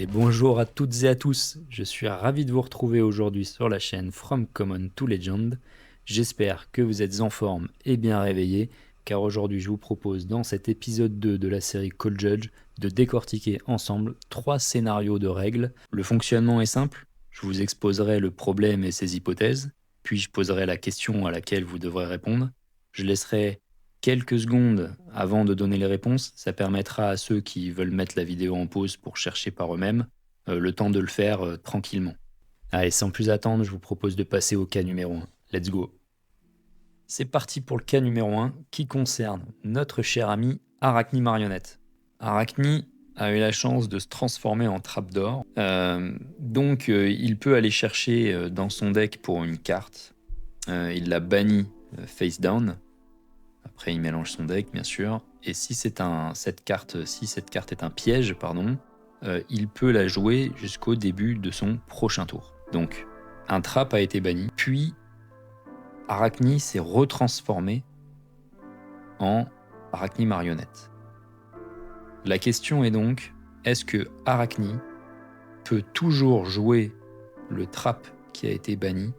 Et bonjour à toutes et à tous, je suis ravi de vous retrouver aujourd'hui sur la chaîne From Common to Legend. J'espère que vous êtes en forme et bien réveillés, car aujourd'hui je vous propose dans cet épisode 2 de la série Call Judge de décortiquer ensemble 3 scénarios de règles. Le fonctionnement est simple, je vous exposerai le problème et ses hypothèses, puis je poserai la question à laquelle vous devrez répondre. Je laisserai quelques secondes avant de donner les réponses, ça permettra à ceux qui veulent mettre la vidéo en pause pour chercher par eux-mêmes le temps de le faire tranquillement. Allez, sans plus attendre, je vous propose de passer au cas numéro 1. Let's go. C'est parti pour le cas numéro 1 qui concerne notre cher ami Arachni Marionnette. Arachni a eu la chance de se transformer en Trapdoor, donc il peut aller chercher dans son deck pour une carte. Il l'a banni face down. Après, il mélange son deck, bien sûr. Et si cette carte est un piège, il peut la jouer jusqu'au début de son prochain tour. Donc, un trap a été banni, puis Arachni s'est retransformé en Arachni Marionnette. La question est donc, est-ce que Arachni peut toujours jouer le trap qui a été banni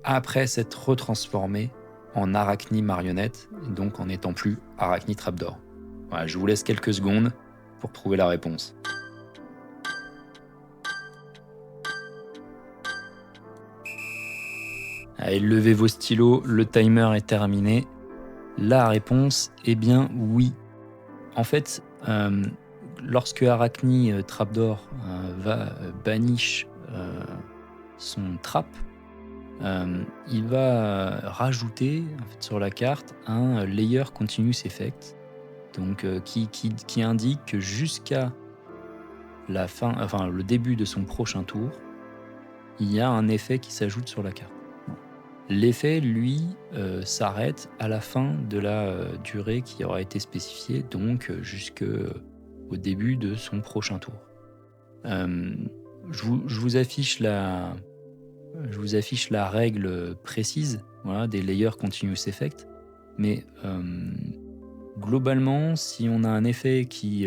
après s'être retransformé en Arachni Marionnette, donc en n'étant plus Arachni Trapdoor? Voilà, je vous laisse quelques secondes pour trouver la réponse. Allez, levez vos stylos, le timer est terminé. La réponse est bien oui. En fait, lorsque Arachni Trapdoor va banish son trap, il va rajouter sur la carte un Layer Continuous Effect, donc qui indique que jusqu'à la fin, le début de son prochain tour, il y a un effet qui s'ajoute sur la carte. L'effet, lui, s'arrête à la fin de la durée qui aura été spécifiée, donc jusqu'au début de son prochain tour. Je vous affiche la règle précise, voilà, des Layer Continuous Effect, mais globalement, si on a un effet qui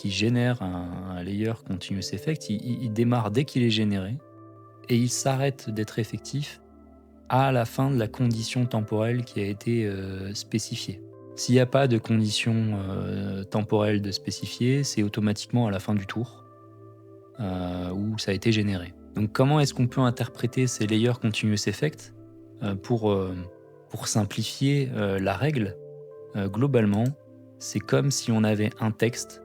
génère un Layer Continuous Effect, il démarre dès qu'il est généré et il s'arrête d'être effectif à la fin de la condition temporelle qui a été spécifiée. S'il n'y a pas de condition temporelle de spécifiée, c'est automatiquement à la fin du tour où ça a été généré. Donc comment est-ce qu'on peut interpréter ces Layer Continuous Effect pour simplifier la règle? Globalement, c'est comme si on avait un texte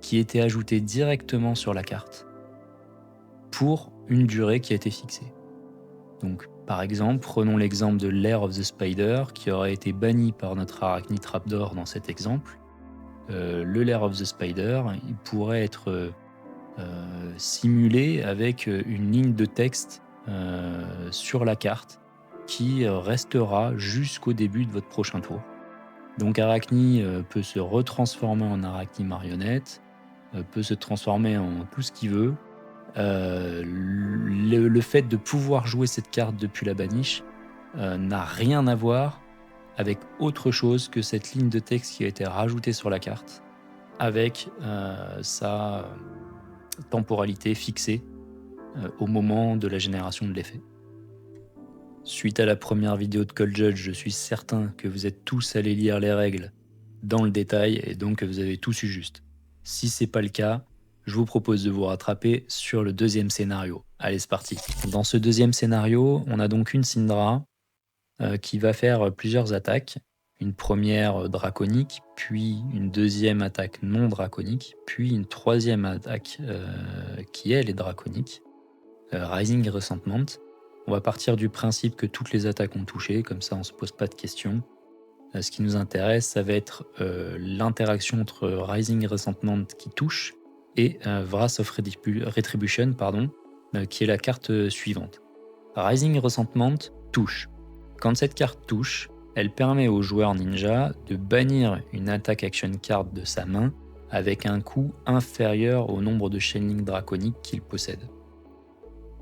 qui était ajouté directement sur la carte pour une durée qui a été fixée. Donc, par exemple, prenons l'exemple de Lair of the Spider qui aurait été banni par notre Arachni Trapdoor dans cet exemple. Le Lair of the Spider, il pourrait être simulé avec une ligne de texte sur la carte qui restera jusqu'au début de votre prochain tour. Donc Arachni peut se retransformer en Arachni Marionnette, peut se transformer en tout ce qu'il veut. Le fait de pouvoir jouer cette carte depuis la banish n'a rien à voir avec autre chose que cette ligne de texte qui a été rajoutée sur la carte avec sa temporalité fixée au moment de la génération de l'effet. Suite à la première vidéo de Call Judge, je suis certain que vous êtes tous allés lire les règles dans le détail et donc que vous avez tous eu juste. Si c'est pas le cas, je vous propose de vous rattraper sur le deuxième scénario. Allez, c'est parti. Dans ce deuxième scénario, on a donc une Syndra qui va faire plusieurs attaques. Une première draconique, puis une deuxième attaque non draconique, puis une troisième attaque qui elle est draconique, Rising Resentment. On va partir du principe que toutes les attaques ont touché, comme ça on se pose pas de questions. Ce qui nous intéresse, ça va être l'interaction entre Rising Resentment qui touche et Wrath of Retribution, qui est la carte suivante. Rising Resentment touche. Quand cette carte touche, elle permet au joueur ninja de bannir une attack action card de sa main avec un coût inférieur au nombre de Chainlink draconiques qu'il possède.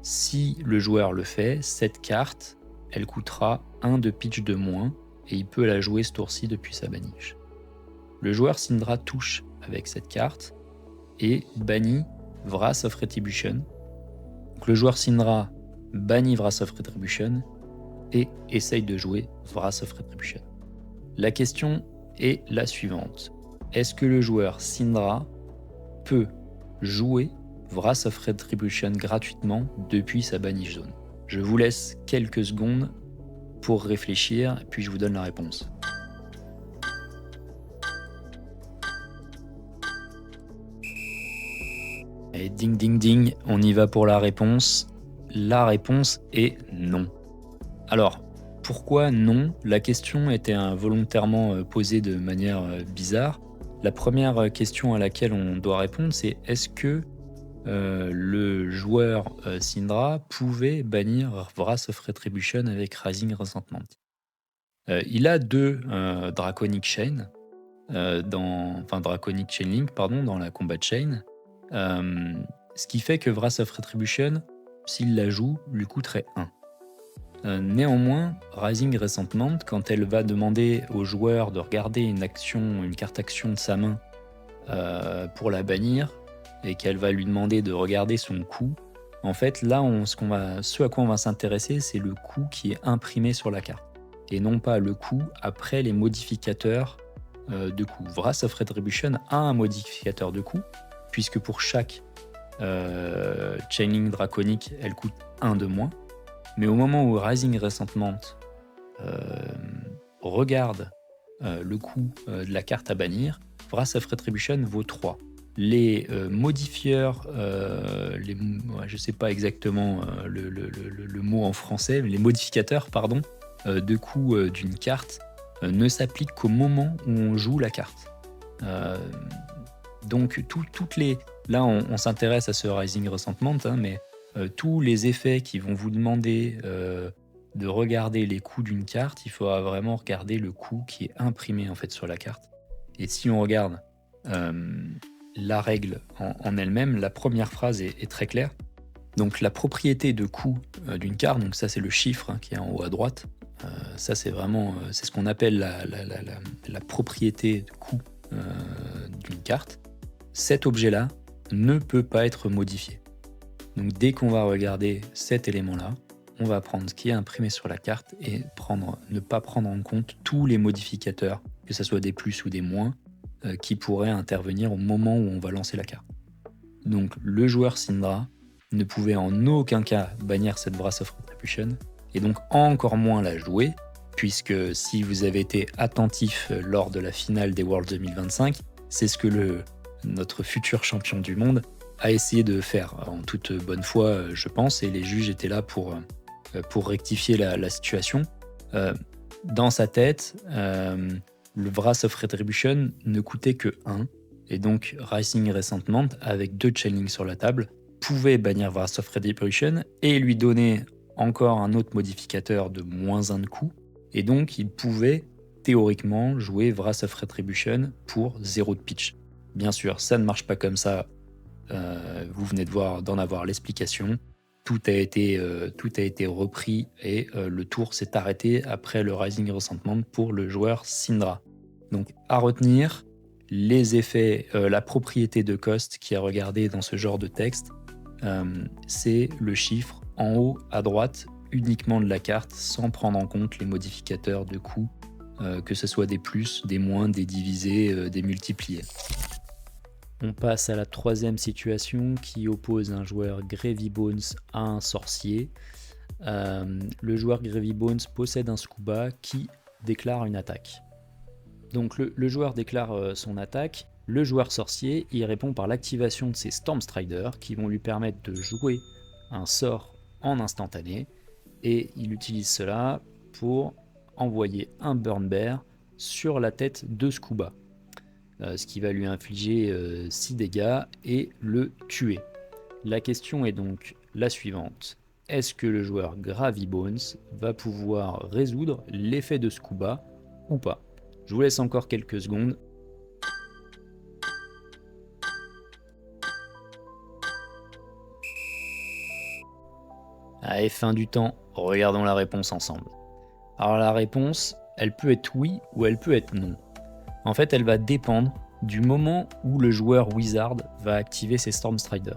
Si le joueur le fait, cette carte, elle coûtera 1 de pitch de moins et il peut la jouer ce tour-ci depuis sa banish. Le joueur Syndra touche avec cette carte et bannit Wrath of Retribution. Donc le joueur Syndra bannit Wrath of Retribution et essaye de jouer Wrath of Retribution. La question est la suivante. Est-ce que le joueur Syndra peut jouer Wrath of Retribution gratuitement depuis sa banish zone? Je vous laisse quelques secondes pour réfléchir, puis je vous donne la réponse. Et ding ding ding, on y va pour la réponse. La réponse est non. Alors, pourquoi non? La question était involontairement posée de manière bizarre. La première question à laquelle on doit répondre, c'est est-ce que le joueur Syndra pouvait bannir Wrath of Retribution avec Rising Resentment? Il a 2 Draconic Chain, Draconic Chain Link, dans la Combat Chain. Ce qui fait que Wrath of Retribution, s'il la joue, lui coûterait 1. Néanmoins, Rising Resentment, quand elle va demander au joueur de regarder une carte action de sa main pour la bannir, et qu'elle va lui demander de regarder son coût, en fait là ce à quoi on va s'intéresser, c'est le coût qui est imprimé sur la carte, et non pas le coût après les modificateurs de coût. Wrath of Retribution a un modificateur de coût, puisque pour chaque Chainlink draconique, elle coûte 1 de moins. Mais au moment où Rising Resentment regarde le coût de la carte à bannir, Wrath of Retribution vaut 3. Les modifieurs, je ne sais pas exactement le mot en français, mais les modificateurs de coût d'une carte ne s'appliquent qu'au moment où on joue la carte. Donc là on s'intéresse à ce Rising Resentment, mais tous les effets qui vont vous demander de regarder les coûts d'une carte, il faudra vraiment regarder le coût qui est imprimé en fait sur la carte. Et si on regarde la règle en elle-même, la première phrase est très claire. Donc la propriété de coût d'une carte, donc ça c'est le chiffre qui est en haut à droite, ça c'est vraiment c'est ce qu'on appelle la propriété de coût d'une carte. Cet objet-là ne peut pas être modifié. Donc dès qu'on va regarder cet élément-là, on va prendre ce qui est imprimé sur la carte et ne pas prendre en compte tous les modificateurs, que ce soit des plus ou des moins, qui pourraient intervenir au moment où on va lancer la carte. Donc le joueur Syndra ne pouvait en aucun cas bannir cette Wrath of Retribution, et donc encore moins la jouer, puisque si vous avez été attentif lors de la finale des Worlds 2025, c'est ce que notre futur champion du monde a essayé de faire en toute bonne foi, je pense, et les juges étaient là pour rectifier la situation. Dans sa tête, le Wrath of Retribution ne coûtait que 1, et donc Rising Resentment, avec 2 Chainlink sur la table, pouvait bannir Wrath of Retribution et lui donner encore un autre modificateur de -1 de coût, et donc il pouvait théoriquement jouer Wrath of Retribution pour 0 de pitch. Bien sûr, ça ne marche pas comme ça, vous venez d'en avoir l'explication. Tout a été repris et le tour s'est arrêté après le Rising Resentment pour le joueur Syndra. Donc à retenir, les effets, la propriété de cost qui est regardée dans ce genre de texte, c'est le chiffre en haut à droite uniquement de la carte, sans prendre en compte les modificateurs de coût, que ce soit des plus, des moins, des divisés, des multipliés. On passe à la troisième situation qui oppose un joueur Gravy Bones à un sorcier. Le joueur Gravy Bones possède un scuba qui déclare une attaque. Donc le joueur déclare son attaque. Le joueur sorcier y répond par l'activation de ses Storm Strider qui vont lui permettre de jouer un sort en instantané, et il utilise cela pour envoyer un Burn Bear sur la tête de Scuba, ce qui va lui infliger 6 dégâts et le tuer. La question est donc la suivante: est-ce que le joueur Gravy Bones va pouvoir résoudre l'effet de Scuba ou pas? Je vous laisse encore quelques secondes. Allez, fin du temps, regardons la réponse ensemble. Alors la réponse, elle peut être oui ou elle peut être non. En fait, elle va dépendre du moment où le joueur Wizard va activer ses Stormstrider.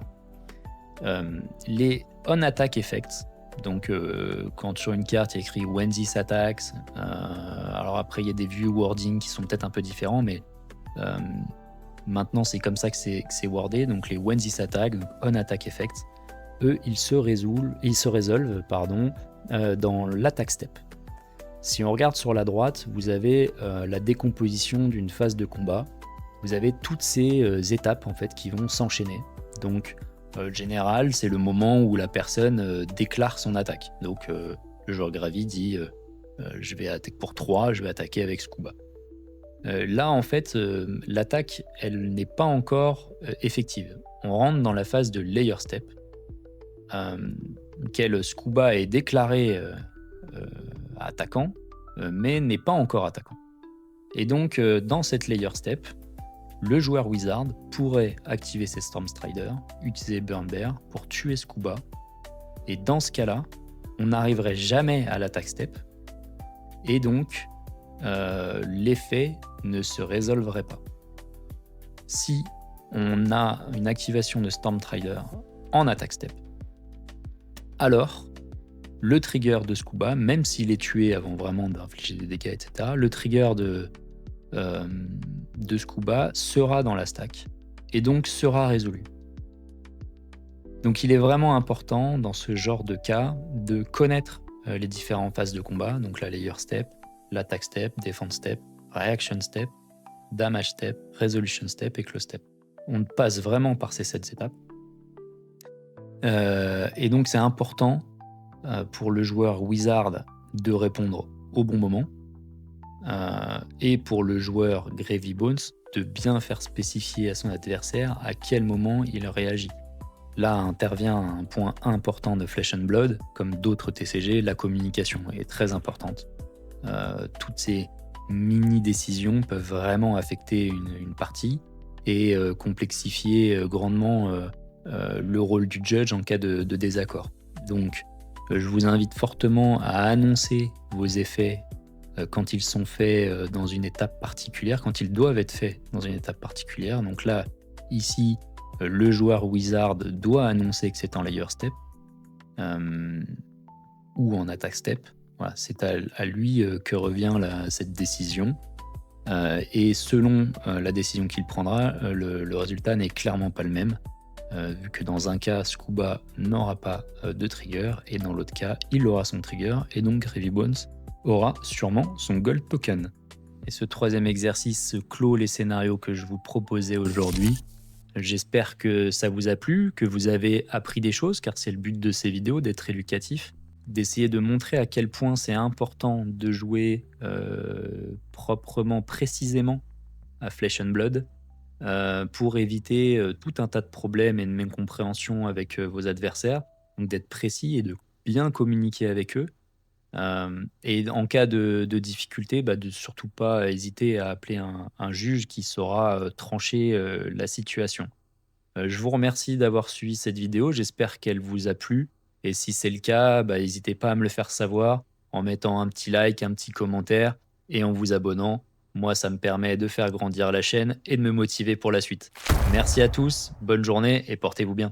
Les on-attack effects, donc quand sur une carte il y a écrit when this attacks, alors après il y a des view wording qui sont peut-être un peu différents, mais maintenant c'est comme ça que c'est wordé. Donc les when this attack, donc on-attack effects, eux ils se résolvent dans l'attack step. Si on regarde sur la droite, vous avez la décomposition d'une phase de combat. Vous avez toutes ces étapes en fait qui vont s'enchaîner. Donc général, c'est le moment où la personne déclare son attaque. Donc le joueur Gravy dit je vais attaquer pour 3, je vais attaquer avec Scuba. Là en fait, l'attaque elle n'est pas encore effective. On rentre dans la phase de layer step. Quel Scuba est déclaré attaquant, mais n'est pas encore attaquant. Et donc dans cette layer step, le joueur Wizard pourrait activer ses Stormstrider, utiliser Burn Bear pour tuer Scuba, et dans ce cas-là, on n'arriverait jamais à l'attack step, et donc l'effet ne se résolverait pas. Si on a une activation de Stormstrider en attack step, alors le trigger de Scuba, même s'il est tué avant vraiment d'infliger des dégâts, etc., le trigger de Scuba sera dans la stack et donc sera résolu. Donc il est vraiment important dans ce genre de cas de connaître les différentes phases de combat, donc la layer step, l'attack step, defense step, reaction step, damage step, resolution step et close step. On passe vraiment par ces 7 étapes. Et donc c'est important pour le joueur Wizard de répondre au bon moment. Et pour le joueur Gravy Bones de bien faire spécifier à son adversaire à quel moment il réagit. Là intervient un point important de Flesh and Blood, comme d'autres TCG, la communication est très importante. Toutes ces mini-décisions peuvent vraiment affecter une partie et complexifier grandement le rôle du judge en cas de désaccord. Donc je vous invite fortement à annoncer vos effets quand ils sont faits dans une étape particulière, quand ils doivent être faits dans une étape particulière. Donc là, ici, le joueur Wizard doit annoncer que c'est en layer step ou en attack step. Voilà, c'est à lui que revient cette décision. Et selon la décision qu'il prendra, le résultat n'est clairement pas le même, vu que dans un cas, Scuba n'aura pas de trigger, et dans l'autre cas, il aura son trigger, et donc Gravy Bones aura sûrement son gold token. Et ce troisième exercice clôt les scénarios que je vous proposais aujourd'hui. J'espère que ça vous a plu, que vous avez appris des choses, car c'est le but de ces vidéos, d'être éducatif, d'essayer de montrer à quel point c'est important de jouer proprement, précisément à Flesh and Blood, pour éviter tout un tas de problèmes et de mécompréhension avec vos adversaires, donc d'être précis et de bien communiquer avec eux. Et en cas de difficulté, de surtout pas hésiter à appeler un juge qui saura trancher la situation. Je vous remercie d'avoir suivi cette vidéo, j'espère qu'elle vous a plu, et si c'est le cas, n'hésitez pas à me le faire savoir en mettant un petit like, un petit commentaire et en vous abonnant. Moi, ça me permet de faire grandir la chaîne et de me motiver pour la suite. Merci à tous, bonne journée et portez-vous bien.